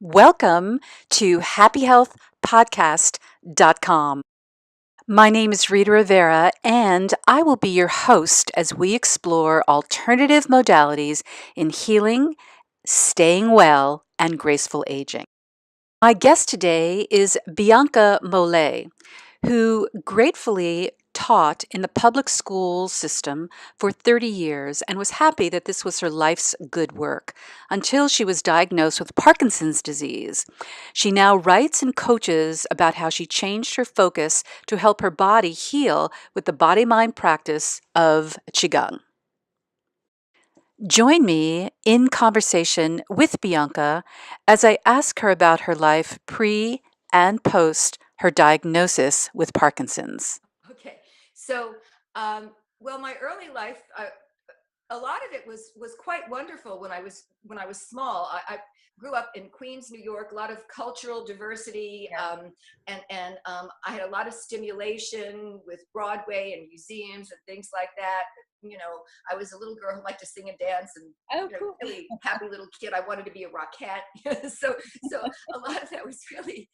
Welcome to happyhealthpodcast.com. My name is Rita Rivera, and I will be your host as we explore alternative modalities in healing, staying well, and graceful aging. My guest today is Bianca Molle, who gratefully taught in the public school system for 30 years and was happy that this was her life's good work until she was diagnosed with Parkinson's disease. She now writes and coaches about how she changed her focus to help her body heal with the body mind practice of Qigong. Join me in conversation with Bianca as I ask her about her life pre and post her diagnosis with Parkinson's. Okay, so well, my early life, a lot of it was quite wonderful when I was small. I grew up in Queens, New York, a lot of cultural diversity, Yeah. and I had a lot of stimulation with Broadway and museums and things like that. I was a little girl who liked to sing and dance, and Oh, cool. really happy little kid. I wanted to be a rockette, so a lot of that was really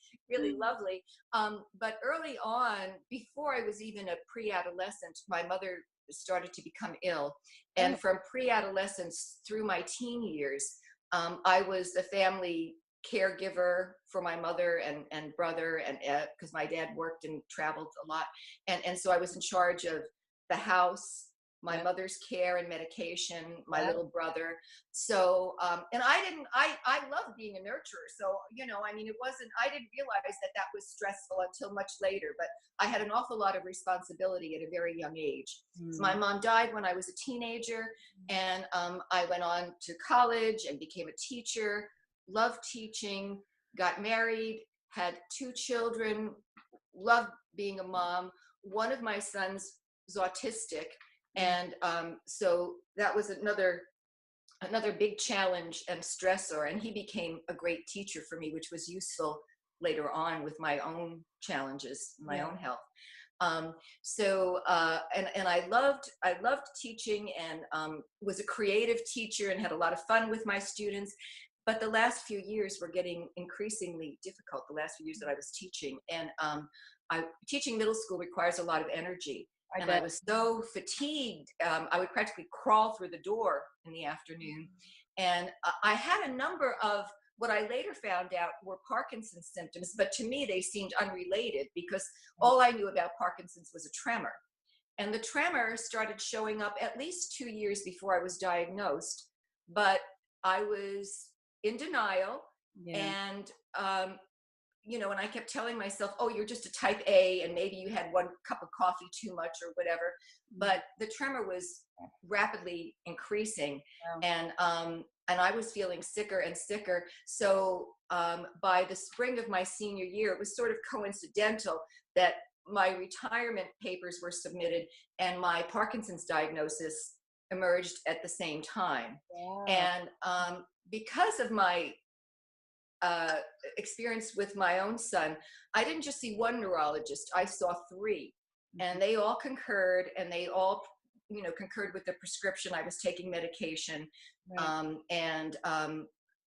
lovely. But early on, before I was even a pre-adolescent, my mother started to become ill. Oh, And from pre-adolescence through my teen years, I was the family caregiver for my mother and brother, and because my dad worked and traveled a lot. And so I was in charge of the house, my yeah. mother's care and medication, my Wow. little brother. So, and I love being a nurturer. So, I mean, I didn't realize that that was stressful until much later, but I had an awful lot of responsibility at a very young age. So my Mm. mom died when I was a teenager, and I went on to college and became a teacher, loved teaching, got married, had two children, loved being a mom. One of my sons was autistic, Mm. and so that was another big challenge and stressor, and he became a great teacher for me, which was useful later on with my own challenges, my Yeah. own health. And I loved teaching, and was a creative teacher and had a lot of fun with my students. But the last few years were getting increasingly difficult, the last few years that I was teaching. And teaching middle school requires a lot of energy, I and I bet. was so fatigued. I would practically crawl through the door in the afternoon. And I had a number of what I later found out were Parkinson's symptoms, but to me they seemed unrelated, because all I knew about Parkinson's was a tremor. And the tremor started showing up at least 2 years before I was diagnosed, but I was in denial. Yeah. And and I kept telling myself, oh, you're just a type A, and maybe you had one cup of coffee too much or whatever. But the tremor was rapidly increasing, Wow. and I was feeling sicker and sicker. So by the spring of my senior year, it was sort of coincidental that my retirement papers were submitted and my Parkinson's diagnosis emerged at the same time. Wow. And because of my uh, experience with my own son, I didn't just see one neurologist, I saw three. Mhm. And they all concurred, and they all, concurred with the prescription. I was taking medication. Right. And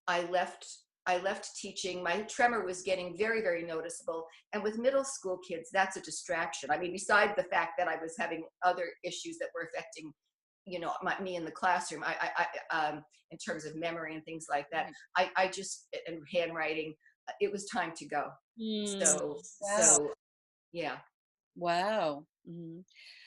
I left. I left teaching. My tremor was getting very, very noticeable. And with middle school kids, that's a distraction. I mean, besides the fact that I was having other issues that were affecting, me in the classroom, in terms of memory and things like that, Right. I just, and handwriting, it was time to go. Mm. Wow. So yeah. Wow.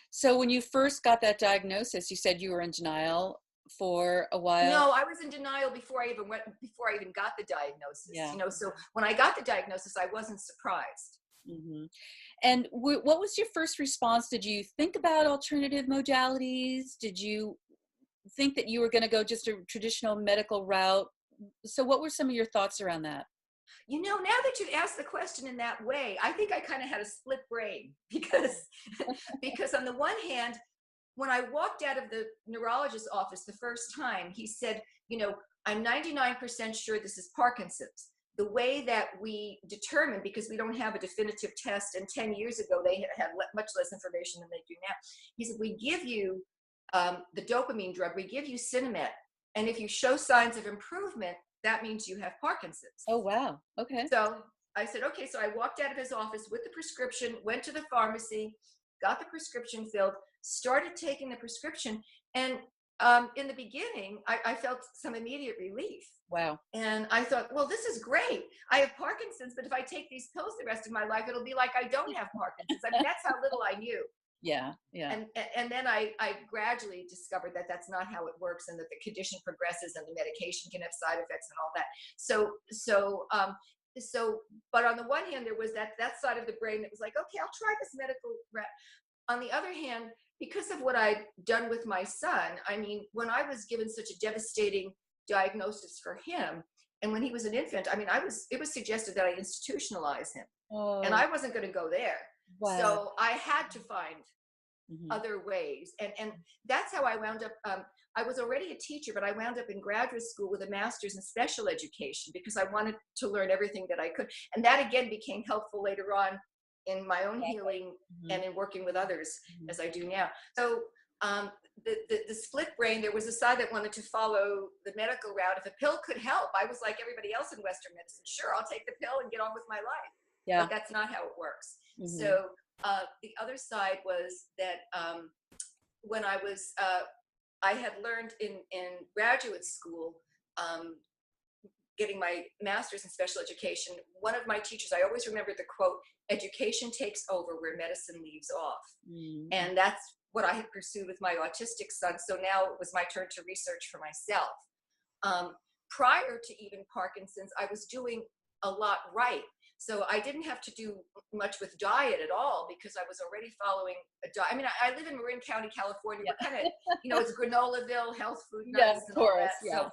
So when you first got that diagnosis, you said you were in denial for a while. No, I was in denial before I even got the diagnosis. Yeah. So when I got the diagnosis, I wasn't surprised. hmm And what was your first response? Did you think about alternative modalities? Did you think that you were going to go just a traditional medical route? So what were some of your thoughts around that? Now that you asked the question in that way, I think I kind of had a split brain because because on the one hand, when I walked out of the neurologist's office the first time, he said, I'm 99% sure this is Parkinson's. The way that we determine, because we don't have a definitive test, and 10 years ago they had much less information than they do now. He said, we give you the dopamine drug, we give you Cinemet, and if you show signs of improvement, that means you have Parkinson's. Oh, wow. Okay. So I said, okay. So I walked out of his office with the prescription, went to the pharmacy, got the prescription filled, started taking the prescription. And in the beginning, I felt some immediate relief. Wow. And I thought, well, this is great. I have Parkinson's, but if I take these pills the rest of my life, it'll be like I don't have Parkinson's. I mean, that's how little I knew. Yeah. Yeah. And then I gradually discovered that that's not how it works, and that the condition progresses and the medication can have side effects and all that. So but on the one hand, there was that side of the brain that was like, okay, I'll try this medical rep. On the other hand, because of what I'd done with my son, I mean, when I was given such a devastating diagnosis for him, and when he was an infant, I mean, it was suggested that I institutionalize him, and Oh, I wasn't going to go there. wow. So I had to find Mhm. other ways, and that's how I wound up. I was already a teacher, but I wound up in graduate school with a master's in special education because I wanted to learn everything that I could, and that again became helpful later on in my own healing Mhm. and in working with others Mhm. as I do now. So the split brain, there was a side that wanted to follow the medical route. If a pill could help, I was like everybody else in Western medicine. Sure, I'll take the pill and get on with my life. Yeah. But that's not how it works. Mhm. So the other side was that when I had learned in graduate school, getting my master's in special education, one of my teachers, I always remember the quote, education takes over where medicine leaves off. Mhm. And that's what I had pursued with my autistic son. So now it was my turn to research for myself. Prior to even Parkinson's, I was doing a lot right. So I didn't have to do much with diet at all because I was already following a diet. I mean, I live in Marin County, California. Yeah. We're kind of, it's Granolaville, health food, Yeah, nuts, of and all course. that. Yeah. So,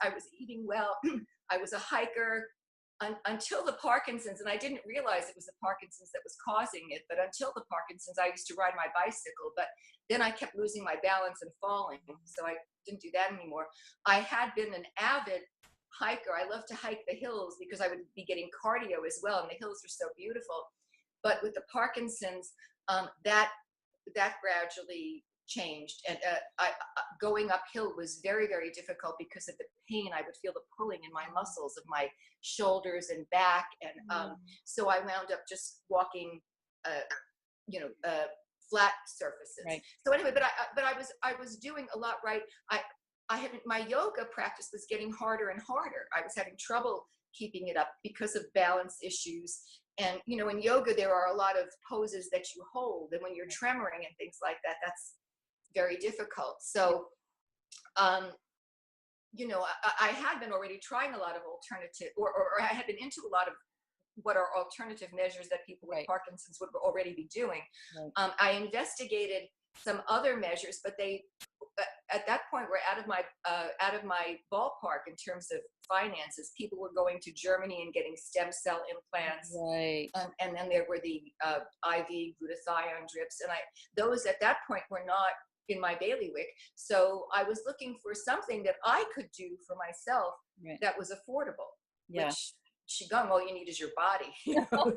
I was eating well. I was a hiker until the Parkinson's, and I didn't realize it was the Parkinson's that was causing it. But until the Parkinson's, I used to ride my bicycle. But then I kept losing my balance and falling, so I didn't do that anymore. I had been an avid hiker. I love to hike the hills because I would be getting cardio as well, and the hills are so beautiful. But with the Parkinson's, that gradually changed, and going uphill was very, very difficult because of the pain. I would feel the pulling in my muscles of my shoulders and back, and so I wound up just walking, flat surfaces. Right. So anyway, but I was doing a lot right. I had my yoga practice was getting harder and harder. I was having trouble keeping it up because of balance issues. And in yoga there are a lot of poses that you hold, and when you're tremoring and things like that, that's very difficult. So I had been already trying a lot of alternative, or I had been into a lot of what are alternative measures that people with Parkinson's would already be doing. Right. I investigated some other measures, but they at that point were out of my ballpark in terms of finances. People were going to Germany and getting stem cell implants, Right. and then there were the IV glutathione drips, and those at that point were not in my bailiwick. So I was looking for something that I could do for myself that was affordable. Yeah. Which Qigong, all you need is your body. I know,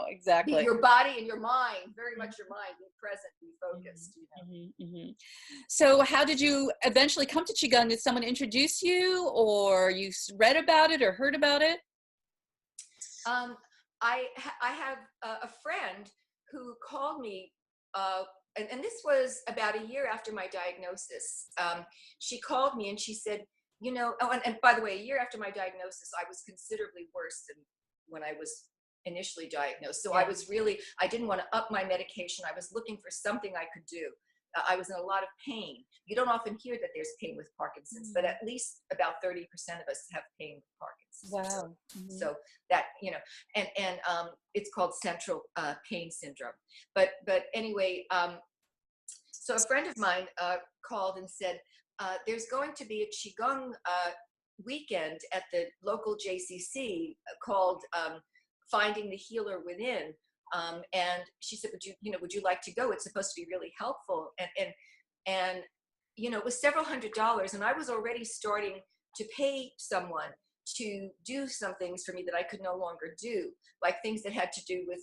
exactly. Your body and your mind, very much your mind, be present, be focused. So how did you eventually come to Qigong? Did someone introduce you, or you read about it or heard about it? I have a friend who called me, and this was about a year after my diagnosis. She called me and she said, and by the way, a year after my diagnosis, I was considerably worse than when I was initially diagnosed. So I didn't want to up my medication. I was looking for something I could do. I was in a lot of pain. You don't often hear that there's pain with Parkinson's, but at least about 30% of us have pain with Parkinson's. Wow. So that, and it's called central pain syndrome. But anyway, so a friend of mine called and said, there's going to be a Qigong weekend at the local JCC called Finding the Healer Within. And she said, would you like to go? It's supposed to be really helpful. And it was several $100s, and I was already starting to pay someone to do some things for me that I could no longer do, like things that had to do with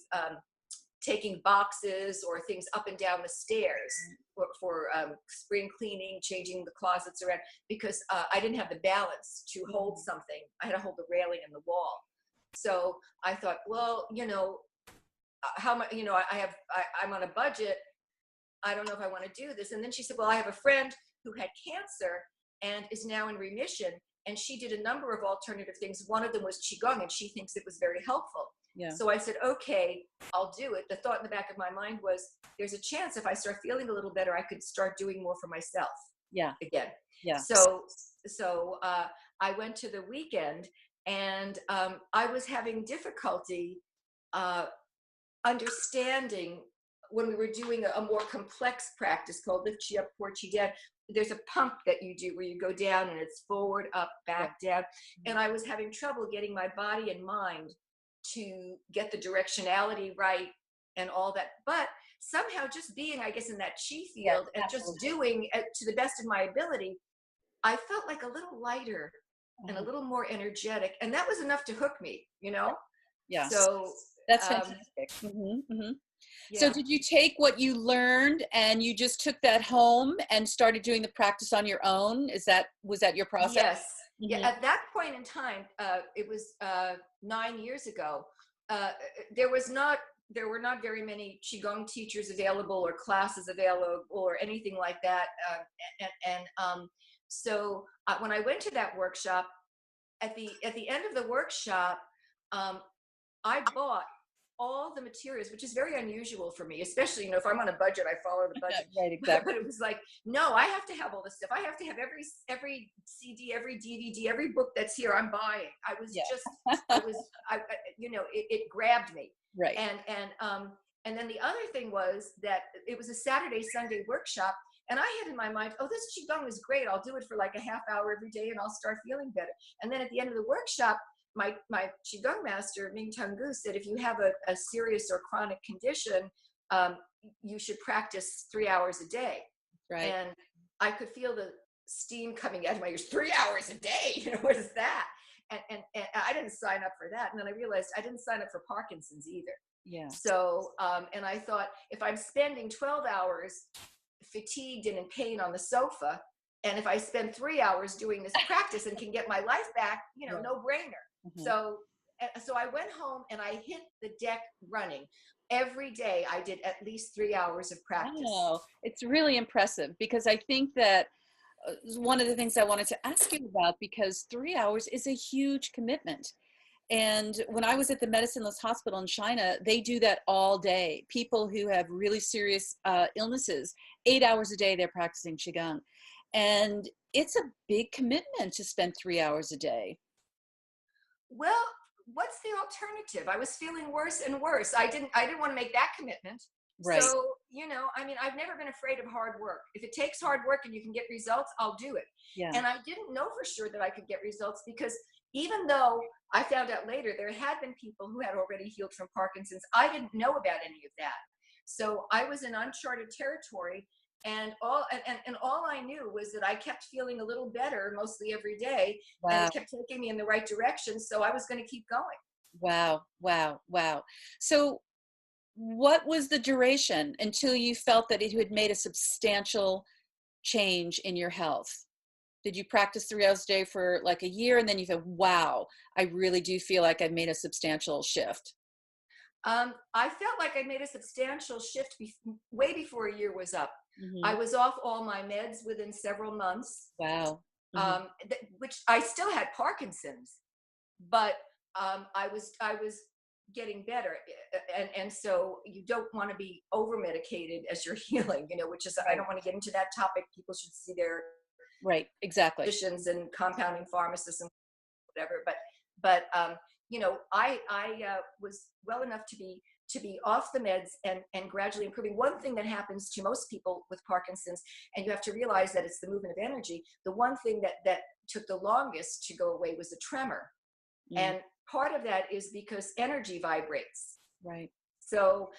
taking boxes or things up and down the stairs for spring cleaning, changing the closets around, because I didn't have the balance to hold something. I had to hold the railing and the wall. So I thought, well, how much, I'm on a budget. I don't know if I want to do this. And then she said, well, I have a friend who had cancer and is now in remission. And she did a number of alternative things. One of them was Qigong, and she thinks it was very helpful. Yeah. So I said, okay, I'll do it. The thought in the back of my mind was, there's a chance if I start feeling a little better, I could start doing more for myself. Yeah. Again. Yeah. So I went to the weekend, and I was having difficulty understanding when we were doing a more complex practice called Lift Chi Up, Pour Chi Down. There's a pump that you do where you go down and it's forward, up, back, down. And I was having trouble getting my body and mind to get the directionality right and all that. But somehow just being, I guess, in that chi field and just doing to the best of my ability, I felt like a little lighter and a little more energetic. And that was enough to hook me, Yeah. So that's fantastic. Yeah. So did you take what you learned and you just took that home and started doing the practice on your own? Was that your process? Yes. Yeah. At that point in time, it was 9 years ago. There were not very many Qigong teachers available or classes available or anything like that. So when I went to that workshop, at the end of the workshop, I bought all the materials, which is very unusual for me, especially, if I'm on a budget, I follow the budget. Right, exactly. But it was like, no, I have to have all this stuff. I have to have every CD, every DVD, every book that's here, I'm buying. I was it grabbed me. Right. And then the other thing was that it was a Saturday, Sunday workshop. And I had in my mind, oh, this Qigong is great. I'll do it for like a half hour every day and I'll start feeling better. And then at the end of the workshop, my Qigong master, Ming Tungu, said, if you have a serious or chronic condition, you should practice 3 hours a day. Right. And I could feel the steam coming out of my ears. 3 hours a day, what is that? And I didn't sign up for that. And then I realized I didn't sign up for Parkinson's either. Yeah. So, and I thought, if I'm spending 12 hours fatigued and in pain on the sofa, and if I spend 3 hours doing this practice and can get my life back, no brainer. So I went home and I hit the deck running. Every day I did at least 3 hours of practice. Oh, it's really impressive, because I think that one of the things I wanted to ask you about, because 3 hours is a huge commitment. And when I was at the Medicineless Hospital in China, they do that all day. People who have really serious illnesses, 8 hours a day, they're practicing Qigong. And it's a big commitment to spend 3 hours a day. Well, what's the alternative? I was feeling worse and worse. I didn't want to make that commitment. Right. So, I've never been afraid of hard work. If it takes hard work and you can get results, I'll do it. Yeah. And I didn't know for sure that I could get results, because even though I found out later there had been people who had already healed from Parkinson's, I didn't know about any of that. So I was in uncharted territory. And all I knew was that I kept feeling a little better mostly every day. Wow. And it kept taking me in the right direction. So I was going to keep going. Wow. So what was the duration until you felt that it had made a substantial change in your health? Did you practice 3 hours a day for like a year, and then you thought, wow, I really do feel like I've made a substantial shift? I felt like I made a substantial shift way before a year was up. I was off all my meds within several months. Wow. Which I still had Parkinson's, but I was getting better. And so you don't want to be over medicated as you're healing, which is, I don't want to get into that topic. People should see their right, exactly, physicians and compounding pharmacists and whatever. But I was well enough to be off the meds and gradually improving. One thing that happens to most people with Parkinson's, and you have to realize that it's the movement of energy, the one thing that took the longest to go away was the tremor. And part of that is because energy vibrates. Right. So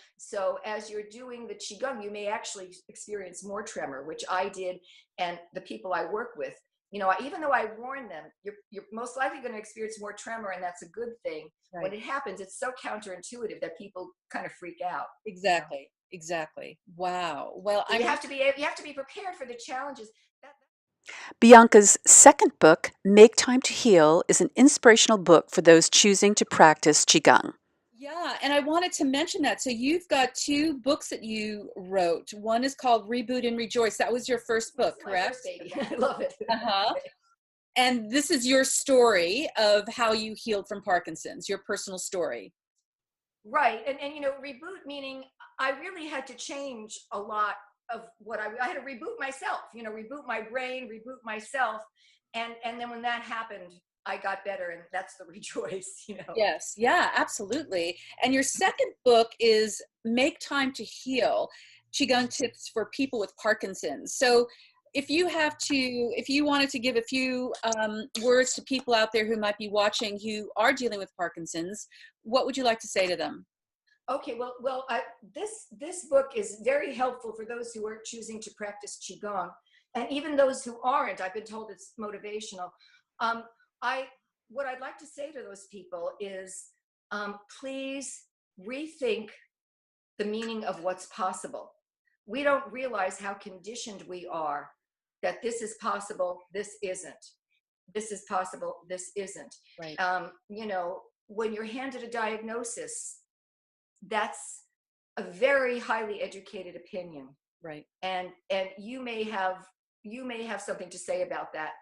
as you're doing the Qigong, you may actually experience more tremor, which I did, and the people I work with, Even though I warn them, you're most likely going to experience more tremor, and that's a good thing. Right. When it happens, it's so counterintuitive that people kind of freak out. Exactly. Exactly. Wow. Well, So you have to be prepared for the challenges. Bianca's second book, Make Time to Heal, is an inspirational book for those choosing to practice Qigong. yeah, and I wanted to mention that. So you've got 2 books that you wrote. One is called Reboot and Rejoice. That was your first book, It's my correct? first baby. I love it. Uh-huh. And this is your story of how you healed from Parkinson's, your personal story. Right. And reboot meaning I really had to change a lot of what I had to reboot myself, reboot my brain, reboot myself. And then when that happened, I got better, and that's the rejoice. Yes, yeah, absolutely. And your second book is Make Time to Heal, Qigong Tips for People with Parkinson's. So if you wanted to give a few words to people out there who might be watching who are dealing with Parkinson's, what would you like to say to them? Okay, this book is very helpful for those who are choosing to practice Qigong, and even those who aren't. I've been told it's motivational. I What I'd like to say to those people is, please rethink the meaning of what's possible. We don't realize how conditioned we are, that this is possible, this isn't. This is possible, this isn't. Right. When you're handed a diagnosis, that's a very highly educated opinion. Right. And you may have something to say about that.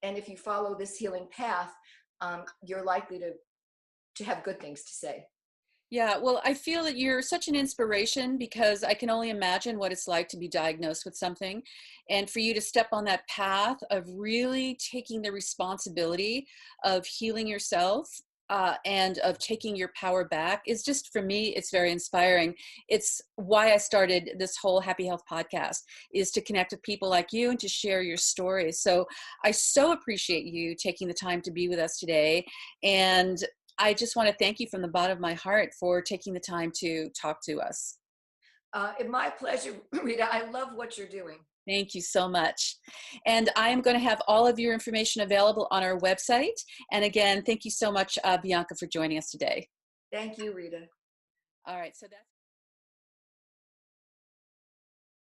And if you follow this healing path, you're likely to have good things to say. Yeah, well, I feel that you're such an inspiration because I can only imagine what it's like to be diagnosed with something. And for you to step on that path of really taking the responsibility of healing yourself and of taking your power back is just, for me, it's very inspiring. It's why I started this whole Happy Health podcast, is to connect with people like you and to share your stories. So I so appreciate you taking the time to be with us today. And I just want to thank you from the bottom of my heart for taking the time to talk to us. My pleasure, Rita. I love what you're doing. Thank you so much. And I am going to have all of your information available on our website. And again, thank you so much, Bianca, for joining us today. Thank you, Rita. All right. So that's